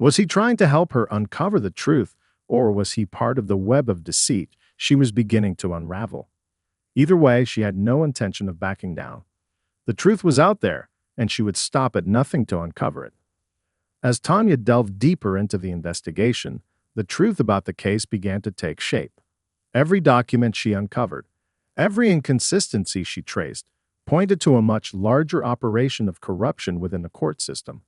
Was he trying to help her uncover the truth, or was he part of the web of deceit she was beginning to unravel? Either way, she had no intention of backing down. The truth was out there, and she would stop at nothing to uncover it. As Tanya delved deeper into the investigation, the truth about the case began to take shape. Every document she uncovered, every inconsistency she traced, pointed to a much larger operation of corruption within the court system.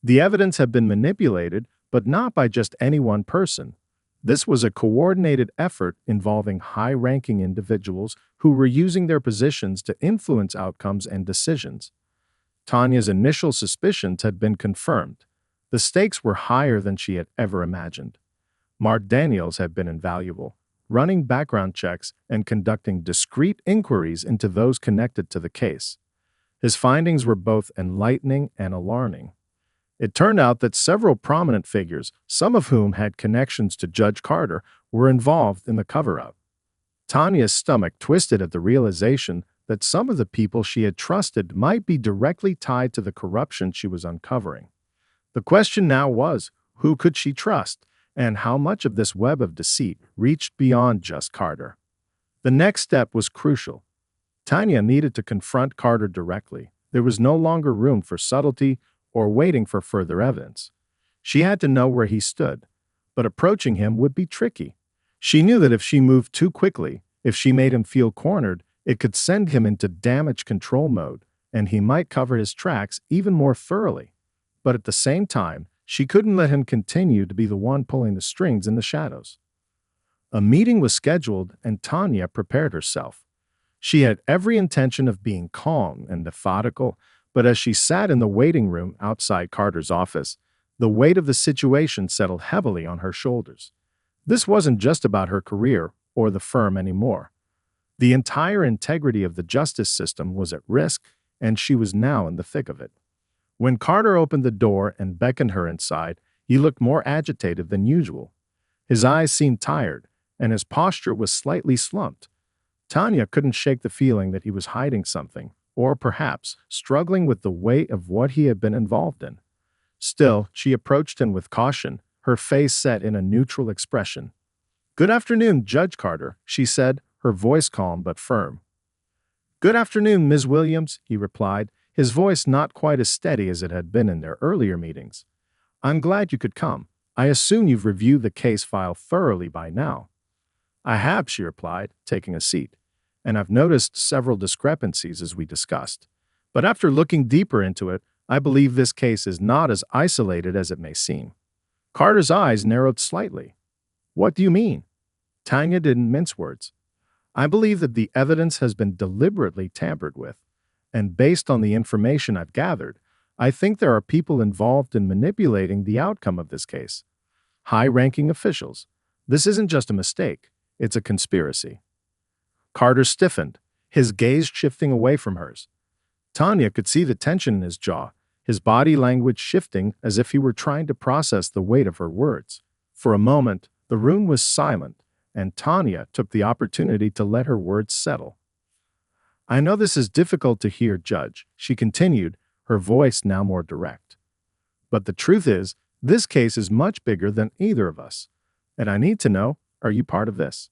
The evidence had been manipulated, but not by just any one person. This was a coordinated effort involving high-ranking individuals who were using their positions to influence outcomes and decisions. Tanya's initial suspicions had been confirmed. The stakes were higher than she had ever imagined. Mark Daniels had been invaluable, running background checks and conducting discreet inquiries into those connected to the case. His findings were both enlightening and alarming. It turned out that several prominent figures, some of whom had connections to Judge Carter, were involved in the cover-up. Tanya's stomach twisted at the realization that some of the people she had trusted might be directly tied to the corruption she was uncovering. The question now was, who could she trust, and how much of this web of deceit reached beyond just Carter? The next step was crucial. Tanya needed to confront Carter directly. There was no longer room for subtlety or waiting for further evidence. She had to know where he stood, but approaching him would be tricky. She knew that if she moved too quickly, if she made him feel cornered, it could send him into damage control mode, and he might cover his tracks even more thoroughly. But at the same time, she couldn't let him continue to be the one pulling the strings in the shadows. A meeting was scheduled, and Tanya prepared herself. She had every intention of being calm and methodical, but as she sat in the waiting room outside Carter's office, the weight of the situation settled heavily on her shoulders. This wasn't just about her career or the firm anymore. The entire integrity of the justice system was at risk, and she was now in the thick of it. When Carter opened the door and beckoned her inside, he looked more agitated than usual. His eyes seemed tired, and his posture was slightly slumped. Tanya couldn't shake the feeling that he was hiding something, or perhaps struggling with the weight of what he had been involved in. Still, she approached him with caution, her face set in a neutral expression. "Good afternoon, Judge Carter," she said, her voice calm but firm. "Good afternoon, Ms. Williams," he replied, his voice not quite as steady as it had been in their earlier meetings. "I'm glad you could come. I assume you've reviewed the case file thoroughly by now." "I have," she replied, taking a seat, "and I've noticed several discrepancies as we discussed. But after looking deeper into it, I believe this case is not as isolated as it may seem." Carter's eyes narrowed slightly. "What do you mean?" Tanya didn't mince words. "I believe that the evidence has been deliberately tampered with, and based on the information I've gathered, I think there are people involved in manipulating the outcome of this case. High-ranking officials. This isn't just a mistake, it's a conspiracy." Carter stiffened, his gaze shifting away from hers. Tanya could see the tension in his jaw, his body language shifting as if he were trying to process the weight of her words. For a moment, the room was silent, and Tanya took the opportunity to let her words settle. "I know this is difficult to hear, Judge," she continued, her voice now more direct. "But the truth is, this case is much bigger than either of us, and I need to know, are you part of this?"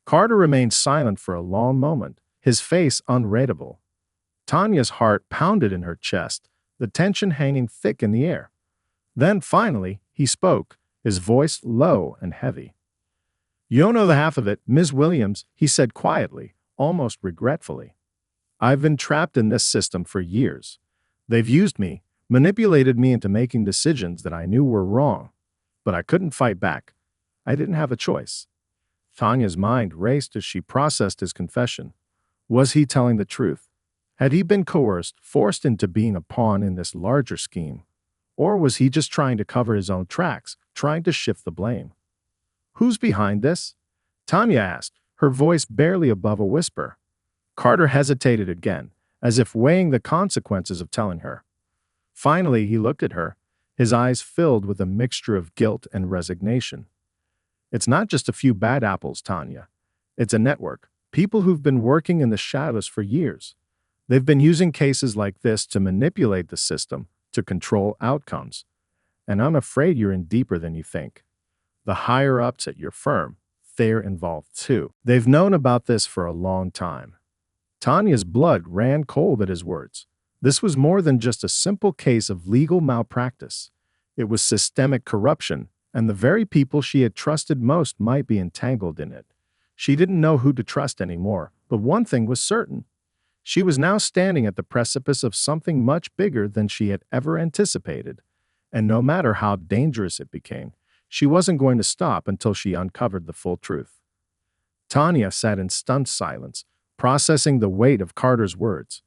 Carter remained silent for a long moment, his face unreadable. Tanya's heart pounded in her chest, the tension hanging thick in the air. Then, finally, he spoke, his voice low and heavy. "You don't know the half of it, Ms. Williams," he said quietly, almost regretfully. "I've been trapped in this system for years. They've used me, manipulated me into making decisions that I knew were wrong, but I couldn't fight back. I didn't have a choice." Tanya's mind raced as she processed his confession. Was he telling the truth? Had he been coerced, forced into being a pawn in this larger scheme? Or was he just trying to cover his own tracks, trying to shift the blame? "Who's behind this?" Tanya asked, her voice barely above a whisper. Carter hesitated again, as if weighing the consequences of telling her. Finally, he looked at her, his eyes filled with a mixture of guilt and resignation. "It's not just a few bad apples, Tanya. It's a network, people who've been working in the shadows for years. They've been using cases like this to manipulate the system, to control outcomes. and I'm afraid you're in deeper than you think. The higher-ups at your firm, they're involved too. They've known about this for a long time." Tanya's blood ran cold at his words. This was more than just a simple case of legal malpractice. It was systemic corruption, and the very people she had trusted most might be entangled in it. She didn't know who to trust anymore, but one thing was certain. She was now standing at the precipice of something much bigger than she had ever anticipated. And no matter how dangerous it became, she wasn't going to stop until she uncovered the full truth. Tanya sat in stunned silence, processing the weight of Carter's words.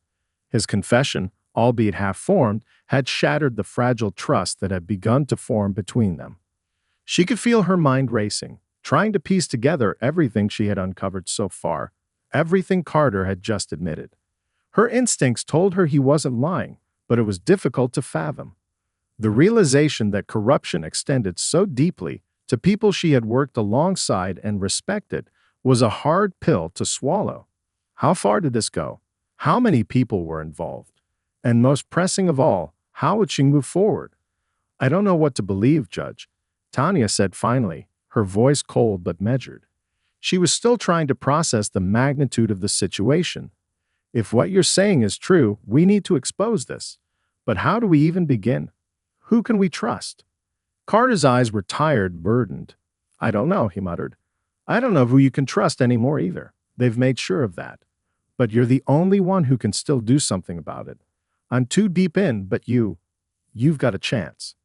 His confession, albeit half-formed, had shattered the fragile trust that had begun to form between them. She could feel her mind racing, trying to piece together everything she had uncovered so far, everything Carter had just admitted. Her instincts told her he wasn't lying, but it was difficult to fathom. The realization that corruption extended so deeply to people she had worked alongside and respected was a hard pill to swallow. How far did this go? How many people were involved? And most pressing of all, how would she move forward? "I don't know what to believe, Judge," Tanya said finally, her voice cold but measured. She was still trying to process the magnitude of the situation. "If what you're saying is true, we need to expose this. But how do we even begin? Who can we trust?" Carter's eyes were tired, burdened. "I don't know," he muttered. "I don't know who you can trust anymore either. They've made sure of that. But you're the only one who can still do something about it. I'm too deep in, but you've got a chance."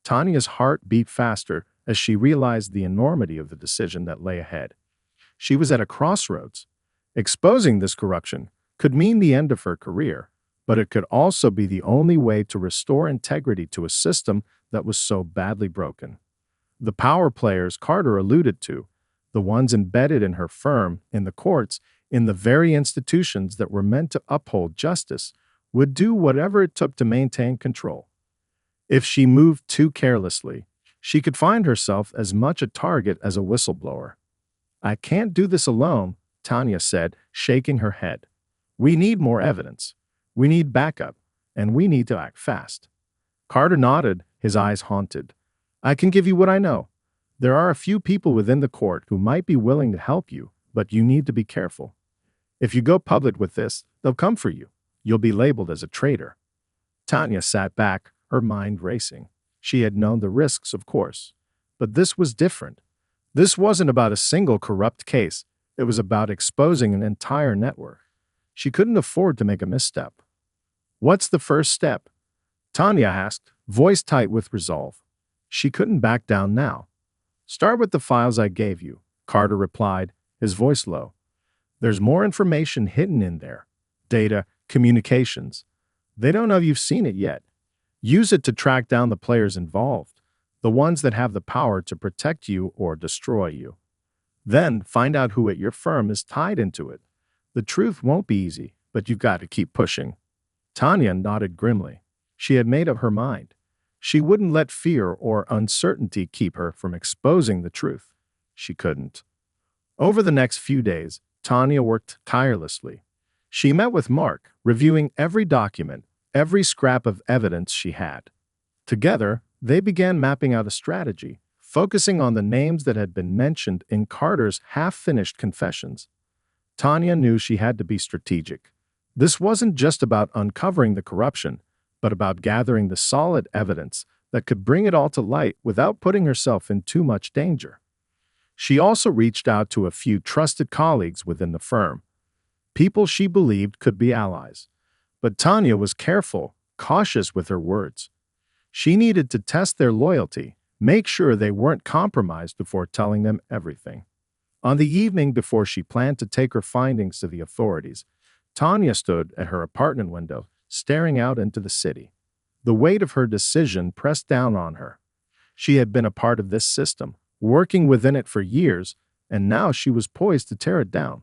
Tanya's heart beat faster as she realized the enormity of the decision that lay ahead. She was at a crossroads. Exposing this corruption could mean the end of her career, but it could also be the only way to restore integrity to a system that was so badly broken. The power players Carter alluded to, the ones embedded in her firm, in the courts, in the very institutions that were meant to uphold justice, would do whatever it took to maintain control. If she moved too carelessly, she could find herself as much a target as a whistleblower. "I can't do this alone," Tanya said, shaking her head. "We need more evidence. We need backup, and we need to act fast." Carter nodded, his eyes haunted. "I can give you what I know. There are a few people within the court who might be willing to help you, but you need to be careful. If you go public with this, they'll come for you. You'll be labeled as a traitor." Tanya sat back, her mind racing. She had known the risks, of course. But this was different. This wasn't about a single corrupt case. It was about exposing an entire network. She couldn't afford to make a misstep. "What's the first step?" Tanya asked, voice tight with resolve. She couldn't back down now. "Start with the files I gave you," Carter replied, his voice low. "There's more information hidden in there. Data, communications. They don't know you've seen it yet. Use it to track down the players involved, the ones that have the power to protect you or destroy you. Then find out who at your firm is tied into it. The truth won't be easy, but you've got to keep pushing." Tanya nodded grimly. She had made up her mind. She wouldn't let fear or uncertainty keep her from exposing the truth. She couldn't. Over the next few days, Tanya worked tirelessly. She met with Mark, reviewing every document, every scrap of evidence she had. Together, they began mapping out a strategy, focusing on the names that had been mentioned in Carter's half-finished confessions. Tanya knew she had to be strategic. This wasn't just about uncovering the corruption, but about gathering the solid evidence that could bring it all to light without putting herself in too much danger. She also reached out to a few trusted colleagues within the firm, people she believed could be allies. But Tanya was careful, cautious with her words. She needed to test their loyalty, make sure they weren't compromised before telling them everything. On the evening before she planned to take her findings to the authorities, Tanya stood at her apartment window, staring out into the city. The weight of her decision pressed down on her. She had been a part of this system, working within it for years, and now she was poised to tear it down.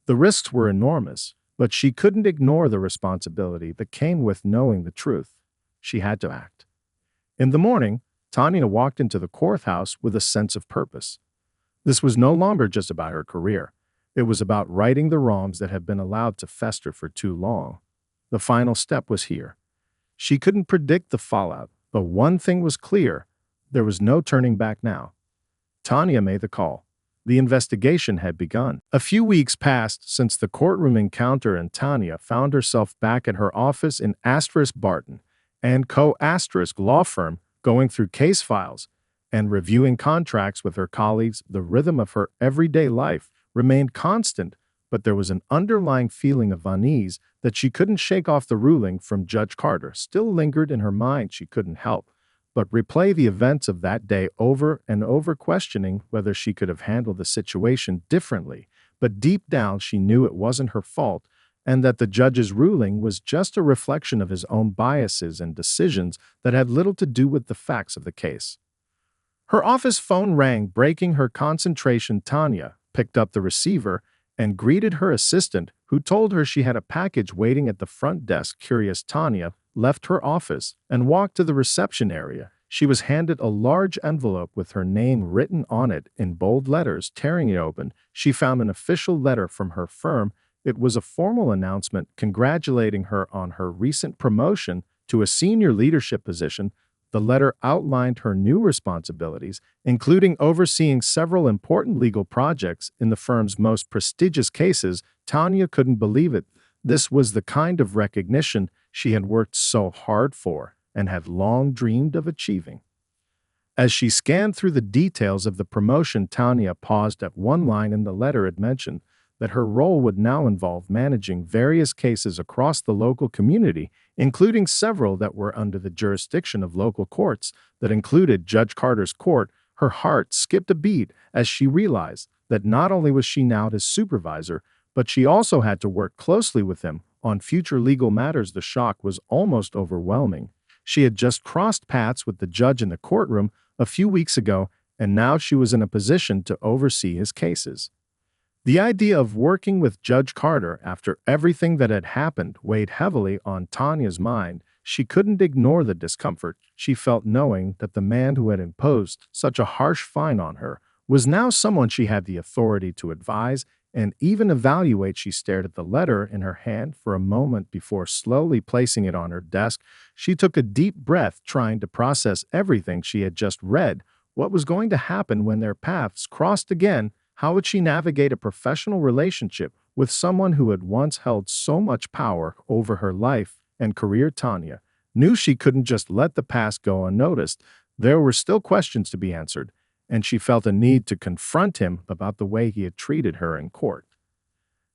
The risks were enormous, but she couldn't ignore the responsibility that came with knowing the truth. She had to act. In the morning, Tanya walked into the courthouse with a sense of purpose. This was no longer just about her career. It was about righting the wrongs that had been allowed to fester for too long. The final step was here. She couldn't predict the fallout, But one thing was clear. There was no turning back now. Tanya made the call. The investigation had begun. A few weeks passed since the courtroom encounter, and Tanya found herself back at her office in Barton and Co. law firm, going through case files and reviewing contracts with her colleagues. The rhythm of her everyday life remained constant, but there was an underlying feeling of unease that she couldn't shake off. The ruling from Judge Carter still lingered in her mind. She couldn't help but replay the events of that day over and over, questioning whether she could have handled the situation differently. But deep down, she knew it wasn't her fault, and that the judge's ruling was just a reflection of his own biases and decisions that had little to do with the facts of the case. Her office phone rang, breaking her concentration. Tanya picked up the receiver and greeted her assistant, who told her she had a package waiting at the front desk. Curious, Tanya left her office and walked to the reception area. She was handed a large envelope with her name written on it in bold letters. Tearing it open, she found an official letter from her firm. It was a formal announcement congratulating her on her recent promotion to a senior leadership position. The letter outlined her new responsibilities, including overseeing several important legal projects in the firm's most prestigious cases. Tanya couldn't believe it. This was the kind of recognition she had worked so hard for and had long dreamed of achieving. As she scanned through the details of the promotion, Tanya paused at one line in the letter. It mentioned that her role would now involve managing various cases across the local community, including several that were under the jurisdiction of local courts that included Judge Carter's court. Her heart skipped a beat as she realized that not only was she now his supervisor, but she also had to work closely with him on future legal matters. The shock was almost overwhelming. She had just crossed paths with the judge in the courtroom a few weeks ago, and now she was in a position to oversee his cases. The idea of working with Judge Carter after everything that had happened weighed heavily on Tanya's mind. She couldn't ignore the discomfort she felt knowing that the man who had imposed such a harsh fine on her was now someone she had the authority to advise and even evaluate. She stared at the letter in her hand for a moment before slowly placing it on her desk. She took a deep breath, trying to process everything she had just read. What was going to happen when their paths crossed again? How would she navigate a professional relationship with someone who had once held so much power over her life and career? Tanya knew she couldn't just let the past go unnoticed. There were still questions to be answered, and she felt a need to confront him about the way he had treated her in court.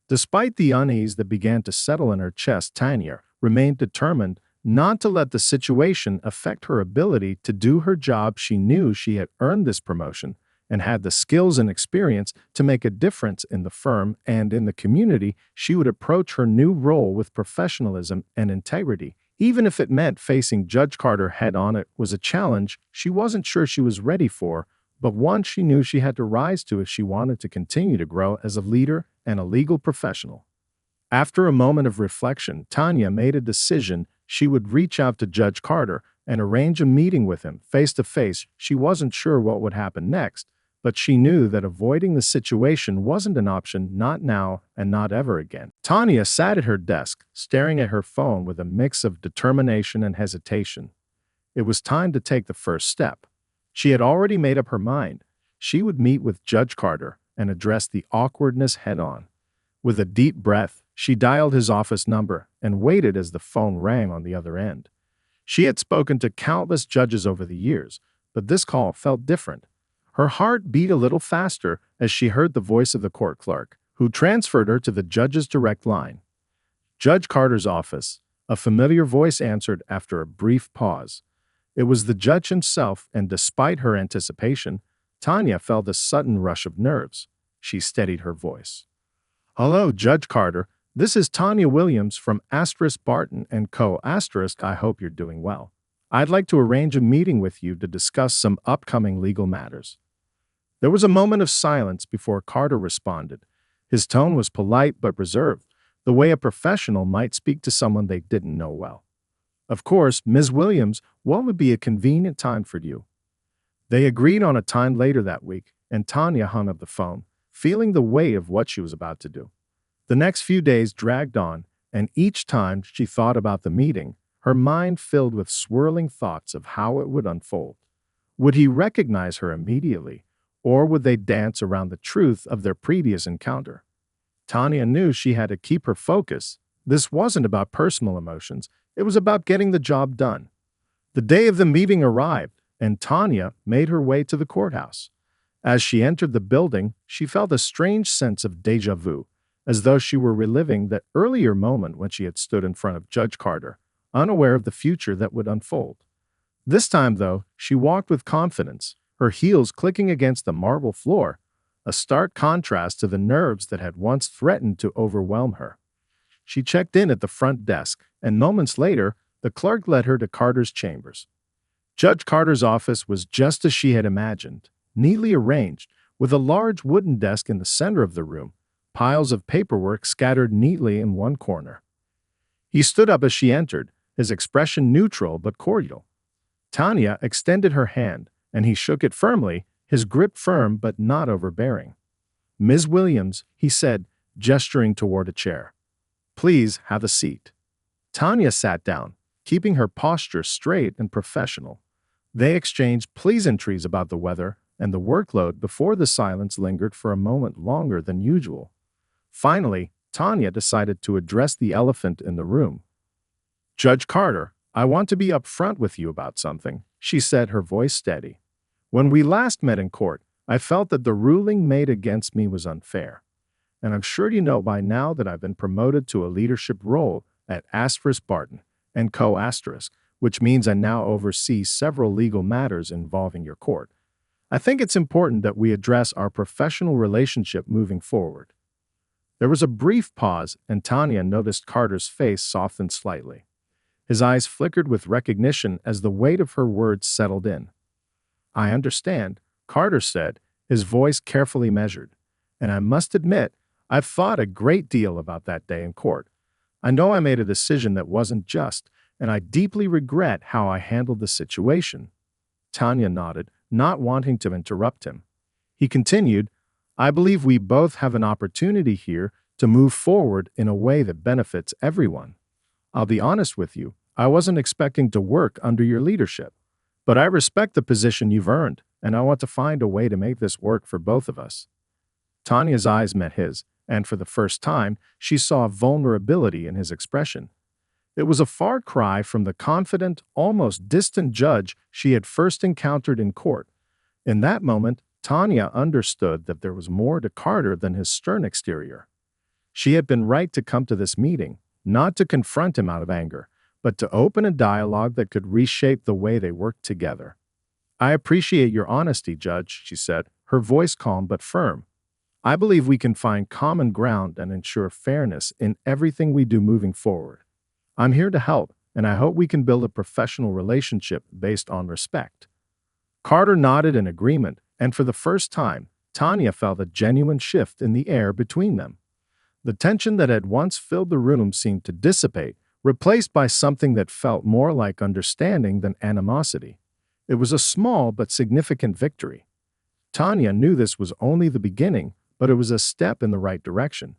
Despite the unease that began to settle in her chest, Tanya remained determined not to let the situation affect her ability to do her job. She knew she had earned this promotion and had the skills and experience to make a difference in the firm and in the community. She would approach her new role with professionalism and integrity, even if it meant facing Judge Carter head-on. It was a challenge she wasn't sure she was ready for, but one she knew she had to rise to if she wanted to continue to grow as a leader and a legal professional. After a moment of reflection, Tanya made a decision. She would reach out to Judge Carter and arrange a meeting with him face-to-face. She wasn't sure what would happen next, but she knew that avoiding the situation wasn't an option, not now and not ever again. Tanya sat at her desk, staring at her phone with a mix of determination and hesitation. It was time to take the first step. She had already made up her mind. She would meet with Judge Carter and address the awkwardness head-on. With a deep breath, she dialed his office number and waited as the phone rang on the other end. She had spoken to countless judges over the years, but this call felt different. Her heart beat a little faster as she heard the voice of the court clerk, who transferred her to the judge's direct line. Judge Carter's office. A familiar voice answered after a brief pause. It was the judge himself, and despite her anticipation, Tanya felt a sudden rush of nerves. She steadied her voice. "Hello, Judge Carter. This is Tanya Williams from Barton and Co. I hope you're doing well. I'd like to arrange a meeting with you to discuss some upcoming legal matters." There was a moment of silence before Carter responded. His tone was polite but reserved, the way a professional might speak to someone they didn't know well. "Of course, Ms. Williams, what would be a convenient time for you?" They agreed on a time later that week, and Tanya hung up the phone, feeling the weight of what she was about to do. The next few days dragged on, and each time she thought about the meeting, her mind filled with swirling thoughts of how it would unfold. Would he recognize her immediately, or would they dance around the truth of their previous encounter? Tanya knew she had to keep her focus. This wasn't about personal emotions, it was about getting the job done. The day of the meeting arrived, and Tanya made her way to the courthouse. As she entered the building, she felt a strange sense of déjà vu, as though she were reliving that earlier moment when she had stood in front of Judge Carter, unaware of the future that would unfold. This time, though, she walked with confidence, her heels clicking against the marble floor, a stark contrast to the nerves that had once threatened to overwhelm her. She checked in at the front desk, and moments later, the clerk led her to Carter's chambers. Judge Carter's office was just as she had imagined, neatly arranged, with a large wooden desk in the center of the room, piles of paperwork scattered neatly in one corner. He stood up as she entered, his expression neutral but cordial. Tanya extended her hand, and he shook it firmly, his grip firm but not overbearing. "Ms. Williams," he said, gesturing toward a chair. "Please have a seat." Tanya sat down, keeping her posture straight and professional. They exchanged pleasantries about the weather and the workload before the silence lingered for a moment longer than usual. Finally, Tanya decided to address the elephant in the room. "Judge Carter, I want to be upfront with you about something," she said, her voice steady. "When we last met in court, I felt that the ruling made against me was unfair. And I'm sure you know by now that I've been promoted to a leadership role at Asterisk Barton and Co. Asterisk, which means I now oversee several legal matters involving your court. I think it's important that we address our professional relationship moving forward." There was a brief pause, and Tanya noticed Carter's face soften slightly. His eyes flickered with recognition as the weight of her words settled in. "I understand," Carter said, his voice carefully measured. "And I must admit, I've thought a great deal about that day in court. I know I made a decision that wasn't just, and I deeply regret how I handled the situation." Tanya nodded, not wanting to interrupt him. He continued, "I believe we both have an opportunity here to move forward in a way that benefits everyone. I'll be honest with you, I wasn't expecting to work under your leadership, but I respect the position you've earned, and I want to find a way to make this work for both of us." Tanya's eyes met his, and for the first time, she saw vulnerability in his expression. It was a far cry from the confident, almost distant judge she had first encountered in court. In that moment, Tanya understood that there was more to Carter than his stern exterior. She had been right to come to this meeting, not to confront him out of anger, but to open a dialogue that could reshape the way they worked together. "I appreciate your honesty, Judge," she said, her voice calm but firm. "I believe we can find common ground and ensure fairness in everything we do moving forward. I'm here to help, and I hope we can build a professional relationship based on respect." Carter nodded in agreement, and for the first time, Tanya felt a genuine shift in the air between them. The tension that had once filled the room seemed to dissipate, replaced by something that felt more like understanding than animosity. It was a small but significant victory. Tanya knew this was only the beginning, but it was a step in the right direction,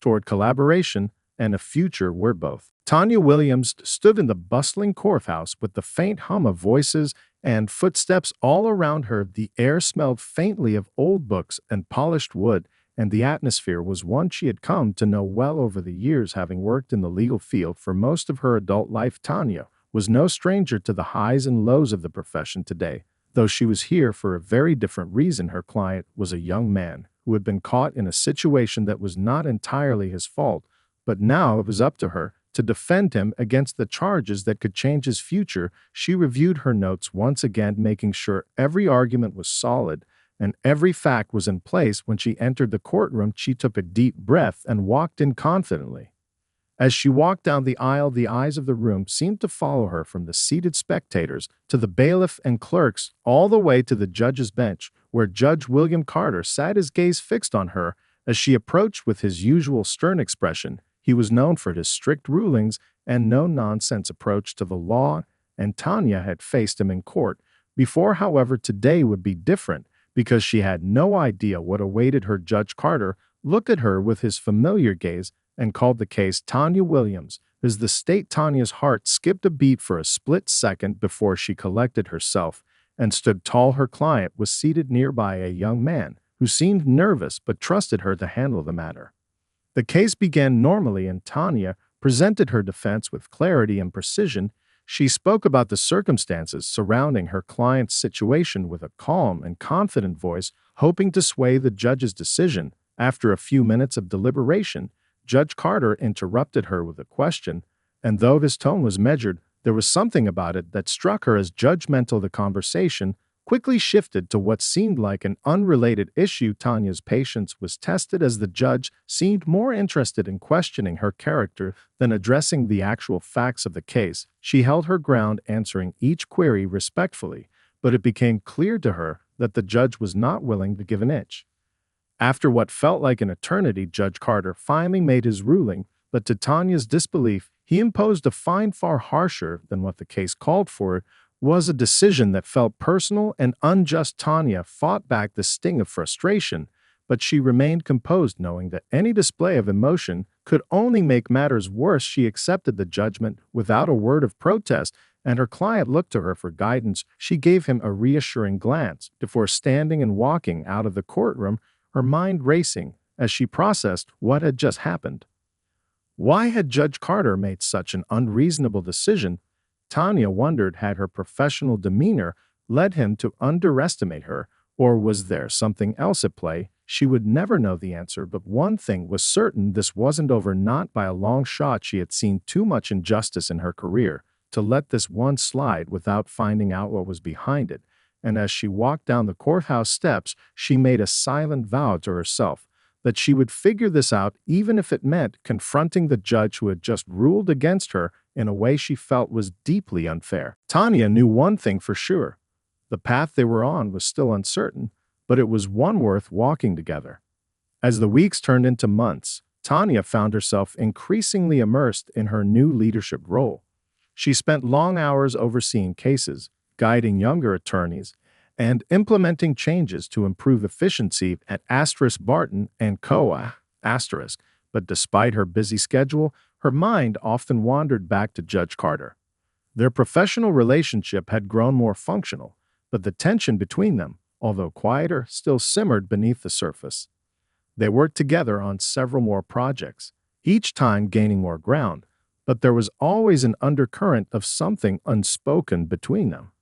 toward collaboration and a future where both. Tanya Williams stood in the bustling courthouse with the faint hum of voices and footsteps all around her. The air smelled faintly of old books and polished wood, and the atmosphere was one she had come to know well over the years, having worked in the legal field for most of her adult life. Tanya was no stranger to the highs and lows of the profession today, though she was here for a very different reason. Her client was a young man who had been caught in a situation that was not entirely his fault, but now it was up to her to defend him against the charges that could change his future. She reviewed her notes once again, making sure every argument was solid and every fact was in place. When she entered the courtroom, she took a deep breath and walked in confidently. As she walked down the aisle, the eyes of the room seemed to follow her from the seated spectators to the bailiff and clerks, all the way to the judge's bench, where Judge William Carter sat, his gaze fixed on her. As she approached with his usual stern expression, he was known for his strict rulings and no-nonsense approach to the law, and Tanya had faced him in court before. However, today would be different because she had no idea what awaited her. Judge Carter looked at her with his familiar gaze and called the case. Tanya Williams, As the state Tanya's heart skipped a beat for a split second before she collected herself and stood tall. Her client was seated nearby, a young man who seemed nervous but trusted her to handle the matter. The case began normally, and Tanya presented her defense with clarity and precision. She spoke about the circumstances surrounding her client's situation with a calm and confident voice, hoping to sway the judge's decision. After a few minutes of deliberation, Judge Carter interrupted her with a question, and though his tone was measured, there was something about it that struck her as judgmental. The conversation quickly shifted to what seemed like an unrelated issue. Tanya's patience was tested as the judge seemed more interested in questioning her character than addressing the actual facts of the case. She held her ground, answering each query respectfully, but it became clear to her that the judge was not willing to give an inch. After what felt like an eternity, Judge Carter finally made his ruling, but to Tanya's disbelief, he imposed a fine far harsher than what the case called for. It was a decision that felt personal and unjust. Tanya fought back the sting of frustration, but she remained composed, knowing that any display of emotion could only make matters worse. She accepted the judgment without a word of protest, and her client looked to her for guidance. She gave him a reassuring glance before standing and walking out of the courtroom, her mind racing as she processed what had just happened. Why had Judge Carter made such an unreasonable decision? Tanya wondered. Had her professional demeanor led him to underestimate her, or was there something else at play? She would never know the answer, but one thing was certain: this wasn't over, not by a long shot. She had seen too much injustice in her career to let this one slide without finding out what was behind it. And as she walked down the courthouse steps, she made a silent vow to herself that she would figure this out, even if it meant confronting the judge who had just ruled against her in a way she felt was deeply unfair. Tanya knew one thing for sure: the path they were on was still uncertain, but it was one worth walking together. As the weeks turned into months, Tanya found herself increasingly immersed in her new leadership role. She spent long hours overseeing cases, guiding younger attorneys, and implementing changes to improve efficiency at Barton and Co. But despite her busy schedule, her mind often wandered back to Judge Carter. Their professional relationship had grown more functional, but the tension between them, although quieter, still simmered beneath the surface. They worked together on several more projects, each time gaining more ground, but there was always an undercurrent of something unspoken between them.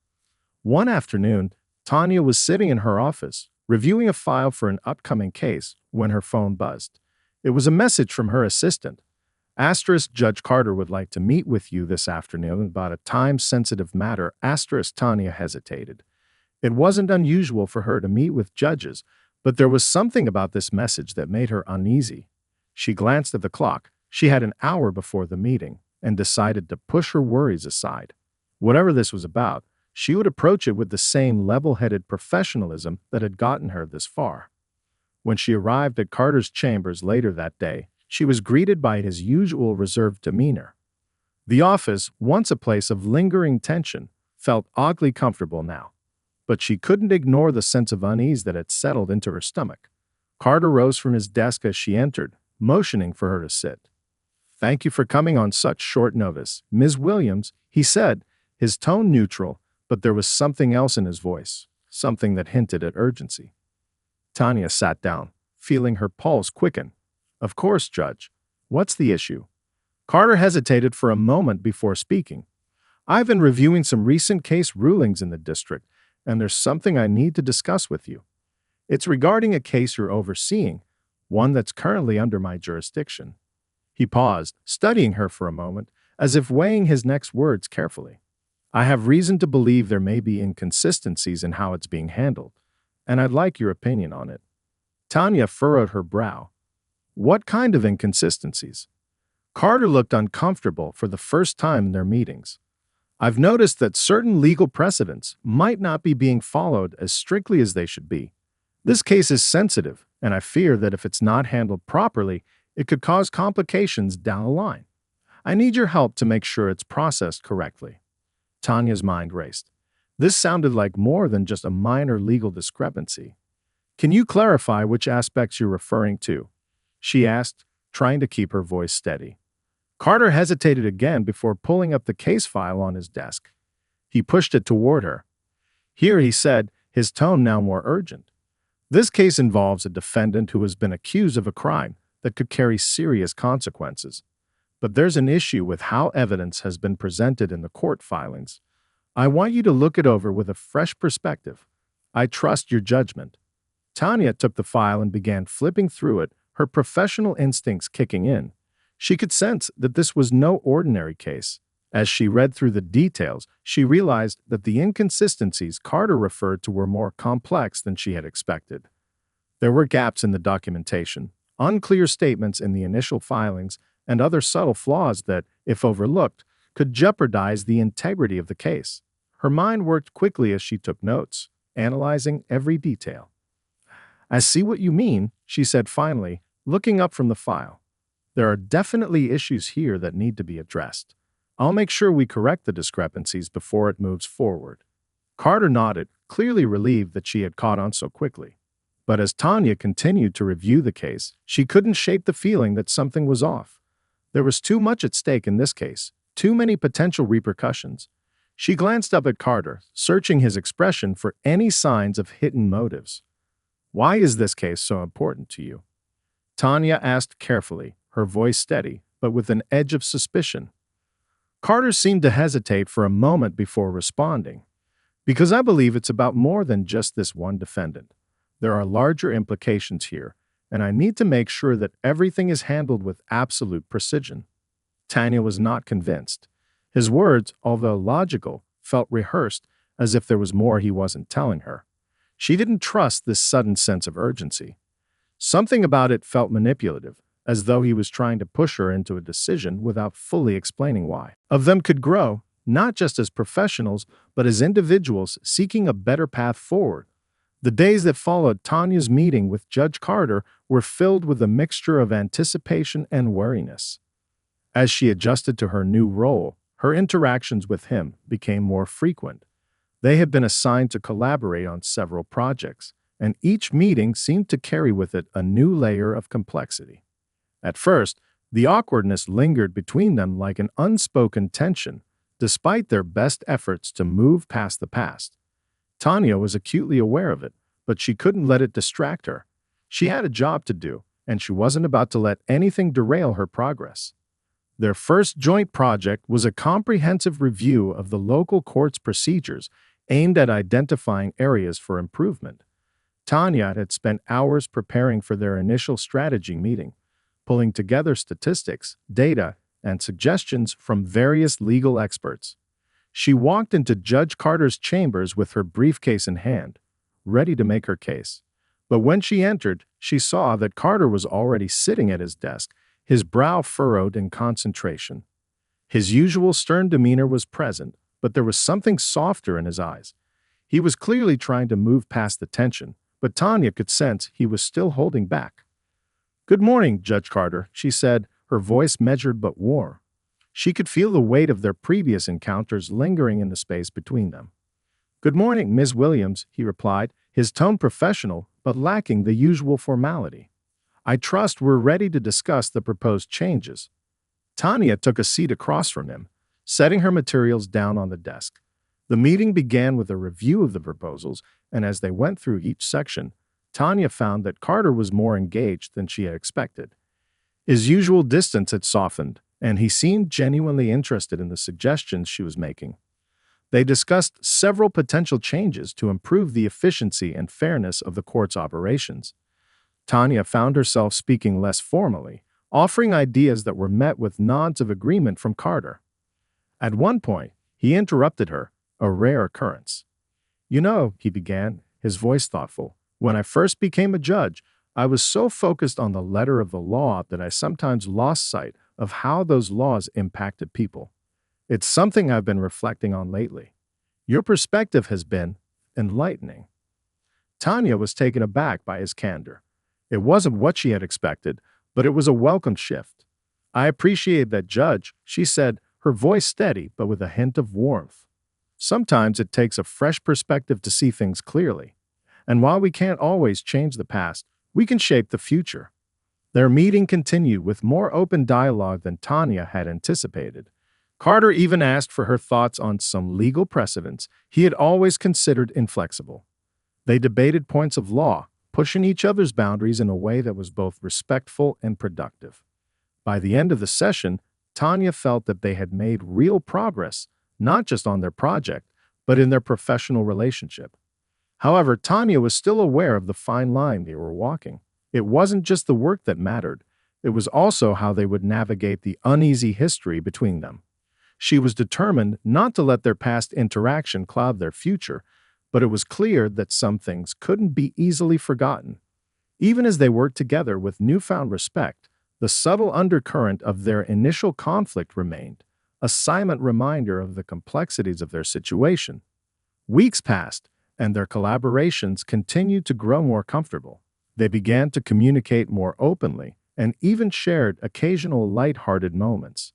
One afternoon, Tanya was sitting in her office, reviewing a file for an upcoming case, when her phone buzzed. It was a message from her assistant. Judge Carter would like to meet with you this afternoon about a time-sensitive matter. Tanya hesitated. It wasn't unusual for her to meet with judges, but there was something about this message that made her uneasy. She glanced at the clock. She had an hour before the meeting and decided to push her worries aside. Whatever this was about, she would approach it with the same level-headed professionalism that had gotten her this far. When she arrived at Carter's chambers later that day, she was greeted by his usual reserved demeanor. The office, once a place of lingering tension, felt oddly comfortable now, but she couldn't ignore the sense of unease that had settled into her stomach. Carter rose from his desk as she entered, motioning for her to sit. "Thank you for coming on such short notice, Ms. Williams," he said, his tone neutral, but there was something else in his voice, something that hinted at urgency. Tanya sat down, feeling her pulse quicken. "Of course, Judge. What's the issue?" Carter hesitated for a moment before speaking. "I've been reviewing some recent case rulings in the district, and there's something I need to discuss with you. It's regarding a case you're overseeing, one that's currently under my jurisdiction." He paused, studying her for a moment, as if weighing his next words carefully. "I have reason to believe there may be inconsistencies in how it's being handled, and I'd like your opinion on it." Tanya furrowed her brow. "What kind of inconsistencies?" Carter looked uncomfortable for the first time in their meetings. "I've noticed that certain legal precedents might not be being followed as strictly as they should be. This case is sensitive, and I fear that if it's not handled properly, it could cause complications down the line. I need your help to make sure it's processed correctly." Tanya's mind raced. This sounded like more than just a minor legal discrepancy. "Can you clarify which aspects you're referring to?" she asked, trying to keep her voice steady. Carter hesitated again before pulling up the case file on his desk. He pushed it toward her. Here, he said, his tone now more urgent. This case involves a defendant who has been accused of a crime that could carry serious consequences. But there's an issue with how evidence has been presented in the court filings. I want you to look it over with a fresh perspective. I trust your judgment. Tanya took the file and began flipping through it, her professional instincts kicking in. She could sense that this was no ordinary case. As she read through the details, she realized that the inconsistencies Carter referred to were more complex than she had expected. There were gaps in the documentation, unclear statements in the initial filings, and other subtle flaws that, if overlooked, could jeopardize the integrity of the case. Her mind worked quickly as she took notes, analyzing every detail. "I see what you mean," she said finally, looking up from the file. "There are definitely issues here that need to be addressed. I'll make sure we correct the discrepancies before it moves forward." Carter nodded, clearly relieved that she had caught on so quickly. But as Tanya continued to review the case, she couldn't shake the feeling that something was off. There was too much at stake in this case, too many potential repercussions. She glanced up at Carter, searching his expression for any signs of hidden motives. "Why is this case so important to you?" Tanya asked carefully, her voice steady, but with an edge of suspicion. Carter seemed to hesitate for a moment before responding. "Because I believe it's about more than just this one defendant. There are larger implications here, and I need to make sure that everything is handled with absolute precision." Tanya was not convinced. His words, although logical, felt rehearsed, as if there was more he wasn't telling her. She didn't trust this sudden sense of urgency. Something about it felt manipulative, as though he was trying to push her into a decision without fully explaining why. Of them could grow, not just as professionals, but as individuals seeking a better path forward. The days that followed Tanya's meeting with Judge Carter were filled with a mixture of anticipation and wariness. As she adjusted to her new role, her interactions with him became more frequent. They had been assigned to collaborate on several projects, and each meeting seemed to carry with it a new layer of complexity. At first, the awkwardness lingered between them like an unspoken tension, despite their best efforts to move past the past. Tanya was acutely aware of it, but she couldn't let it distract her. She had a job to do, and she wasn't about to let anything derail her progress. Their first joint project was a comprehensive review of the local court's procedures aimed at identifying areas for improvement. Tanya had spent hours preparing for their initial strategy meeting, pulling together statistics, data, and suggestions from various legal experts. She walked into Judge Carter's chambers with her briefcase in hand, ready to make her case. But when she entered, she saw that Carter was already sitting at his desk, his brow furrowed in concentration. His usual stern demeanor was present, but there was something softer in his eyes. He was clearly trying to move past the tension, but Tanya could sense he was still holding back. "Good morning, Judge Carter," she said, her voice measured but warm. She could feel the weight of their previous encounters lingering in the space between them. "Good morning, Ms. Williams," he replied, his tone professional but lacking the usual formality. "I trust we're ready to discuss the proposed changes." Tanya took a seat across from him, setting her materials down on the desk. The meeting began with a review of the proposals, and as they went through each section, Tanya found that Carter was more engaged than she had expected. His usual distance had softened, and he seemed genuinely interested in the suggestions she was making. They discussed several potential changes to improve the efficiency and fairness of the court's operations. Tanya found herself speaking less formally, offering ideas that were met with nods of agreement from Carter. At one point, he interrupted her, a rare occurrence. "You know," he began, his voice thoughtful, "when I first became a judge, I was so focused on the letter of the law that I sometimes lost sight of how those laws impacted people. It's something I've been reflecting on lately. Your perspective has been enlightening." Tanya was taken aback by his candor. It wasn't what she had expected, but it was a welcome shift. "I appreciate that, Judge," she said, her voice steady but with a hint of warmth. "Sometimes it takes a fresh perspective to see things clearly. And while we can't always change the past, we can shape the future." Their meeting continued with more open dialogue than Tanya had anticipated. Carter even asked for her thoughts on some legal precedents he had always considered inflexible. They debated points of law, pushing each other's boundaries in a way that was both respectful and productive. By the end of the session, Tanya felt that they had made real progress, not just on their project, but in their professional relationship. However, Tanya was still aware of the fine line they were walking. It wasn't just the work that mattered, it was also how they would navigate the uneasy history between them. She was determined not to let their past interaction cloud their future, but it was clear that some things couldn't be easily forgotten. Even as they worked together with newfound respect, the subtle undercurrent of their initial conflict remained, a silent reminder of the complexities of their situation. Weeks passed, and their collaborations continued to grow more comfortable. They began to communicate more openly and even shared occasional light-hearted moments.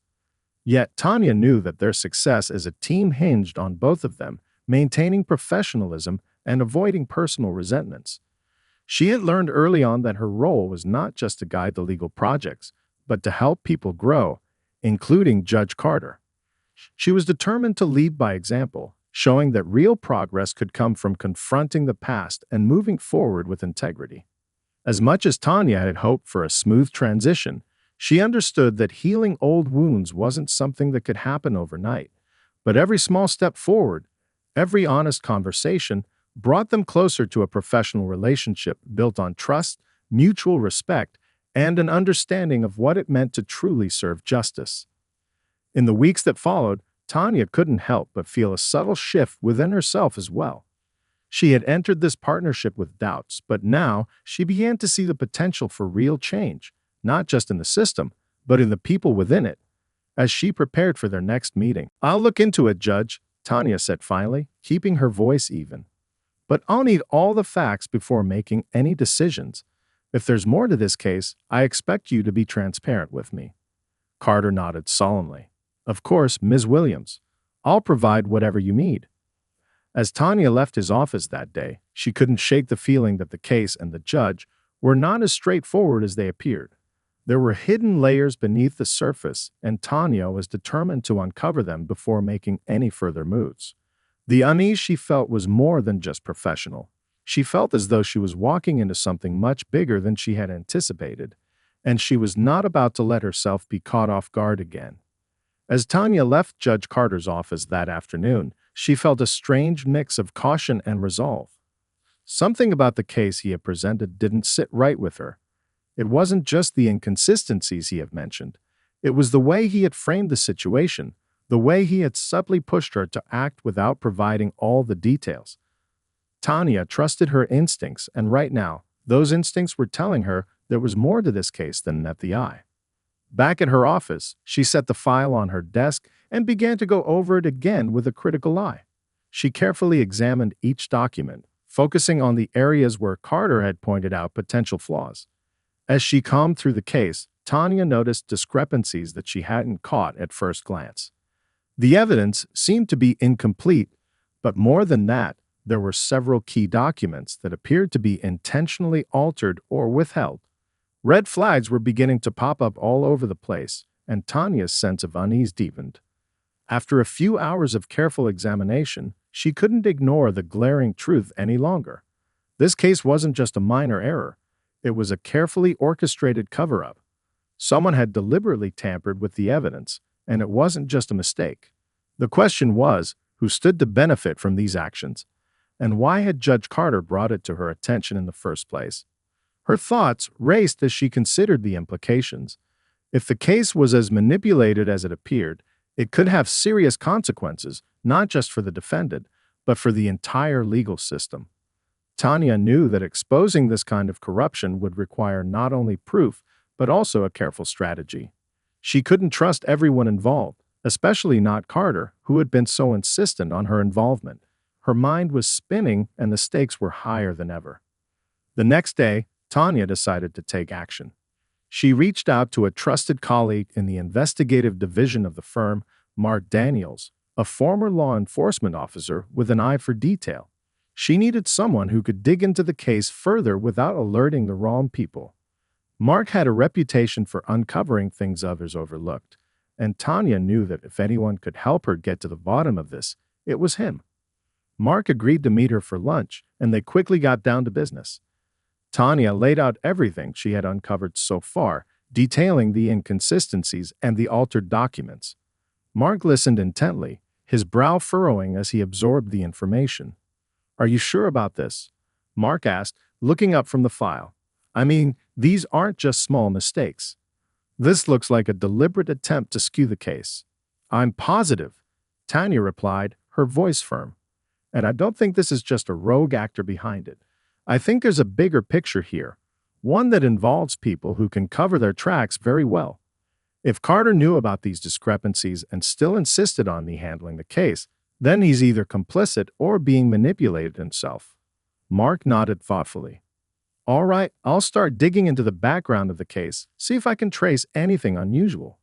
Yet Tanya knew that their success as a team hinged on both of them maintaining professionalism and avoiding personal resentments. She had learned early on that her role was not just to guide the legal projects, but to help people grow, including Judge Carter. She was determined to lead by example, showing that real progress could come from confronting the past and moving forward with integrity. As much as Tanya had hoped for a smooth transition, she understood that healing old wounds wasn't something that could happen overnight, but every small step forward, every honest conversation, brought them closer to a professional relationship built on trust, mutual respect, and an understanding of what it meant to truly serve justice. In the weeks that followed, Tanya couldn't help but feel a subtle shift within herself as well. She had entered this partnership with doubts, but now she began to see the potential for real change, not just in the system, but in the people within it. As she prepared for their next meeting, "I'll look into it, Judge," Tanya said finally, keeping her voice even. "But I'll need all the facts before making any decisions. If there's more to this case, I expect you to be transparent with me." Carter nodded solemnly. "Of course, Ms. Williams. I'll provide whatever you need." As Tanya left his office that day, she couldn't shake the feeling that the case and the judge were not as straightforward as they appeared. There were hidden layers beneath the surface, and Tanya was determined to uncover them before making any further moves. The unease she felt was more than just professional. She felt as though she was walking into something much bigger than she had anticipated, and she was not about to let herself be caught off guard again. As Tanya left Judge Carter's office that afternoon, she felt a strange mix of caution and resolve. Something about the case he had presented didn't sit right with her. It wasn't just the inconsistencies he had mentioned. It was the way he had framed the situation, the way he had subtly pushed her to act without providing all the details. Tanya trusted her instincts, and right now, those instincts were telling her there was more to this case than met the eye. Back at her office, she set the file on her desk and began to go over it again with a critical eye. She carefully examined each document, focusing on the areas where Carter had pointed out potential flaws. As she combed through the case, Tanya noticed discrepancies that she hadn't caught at first glance. The evidence seemed to be incomplete, but more than that, there were several key documents that appeared to be intentionally altered or withheld. Red flags were beginning to pop up all over the place, and Tanya's sense of unease deepened. After a few hours of careful examination, she couldn't ignore the glaring truth any longer. This case wasn't just a minor error. It was a carefully orchestrated cover-up. Someone had deliberately tampered with the evidence, and it wasn't just a mistake. The question was, who stood to benefit from these actions? And why had Judge Carter brought it to her attention in the first place? Her thoughts raced as she considered the implications. If the case was as manipulated as it appeared, it could have serious consequences, not just for the defendant, but for the entire legal system. Tanya knew that exposing this kind of corruption would require not only proof, but also a careful strategy. She couldn't trust everyone involved, especially not Carter, who had been so insistent on her involvement. Her mind was spinning and the stakes were higher than ever. The next day, Tanya decided to take action. She reached out to a trusted colleague in the investigative division of the firm, Mark Daniels, a former law enforcement officer with an eye for detail. She needed someone who could dig into the case further without alerting the wrong people. Mark had a reputation for uncovering things others overlooked, and Tanya knew that if anyone could help her get to the bottom of this, it was him. Mark agreed to meet her for lunch, and they quickly got down to business. Tanya laid out everything she had uncovered so far, detailing the inconsistencies and the altered documents. Mark listened intently, his brow furrowing as he absorbed the information. "Are you sure about this?" Mark asked, looking up from the file. "I mean, these aren't just small mistakes. This looks like a deliberate attempt to skew the case." "I'm positive," Tanya replied, her voice firm. "And I don't think this is just a rogue actor behind it. I think there's a bigger picture here, one that involves people who can cover their tracks very well. If Carter knew about these discrepancies and still insisted on me handling the case, then he's either complicit or being manipulated himself." Mark nodded thoughtfully. "All right, I'll start digging into the background of the case, see if I can trace anything unusual.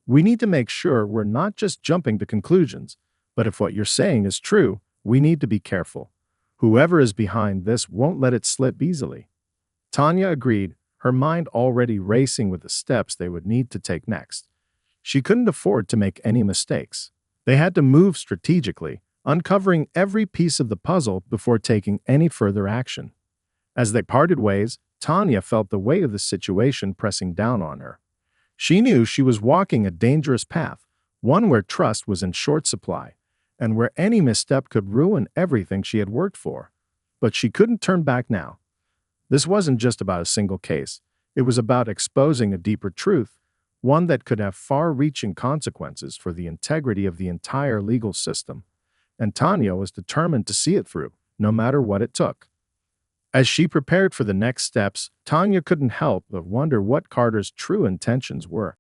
We need to make sure we're not just jumping to conclusions, but if what you're saying is true, we need to be careful. Whoever is behind this won't let it slip easily." Tanya agreed, her mind already racing with the steps they would need to take next. She couldn't afford to make any mistakes. They had to move strategically, uncovering every piece of the puzzle before taking any further action. As they parted ways, Tanya felt the weight of the situation pressing down on her. She knew she was walking a dangerous path, one where trust was in short supply, and where any misstep could ruin everything she had worked for. But she couldn't turn back now. This wasn't just about a single case. It was about exposing a deeper truth, one that could have far-reaching consequences for the integrity of the entire legal system. And Tanya was determined to see it through, no matter what it took. As she prepared for the next steps, Tanya couldn't help but wonder what Carter's true intentions were.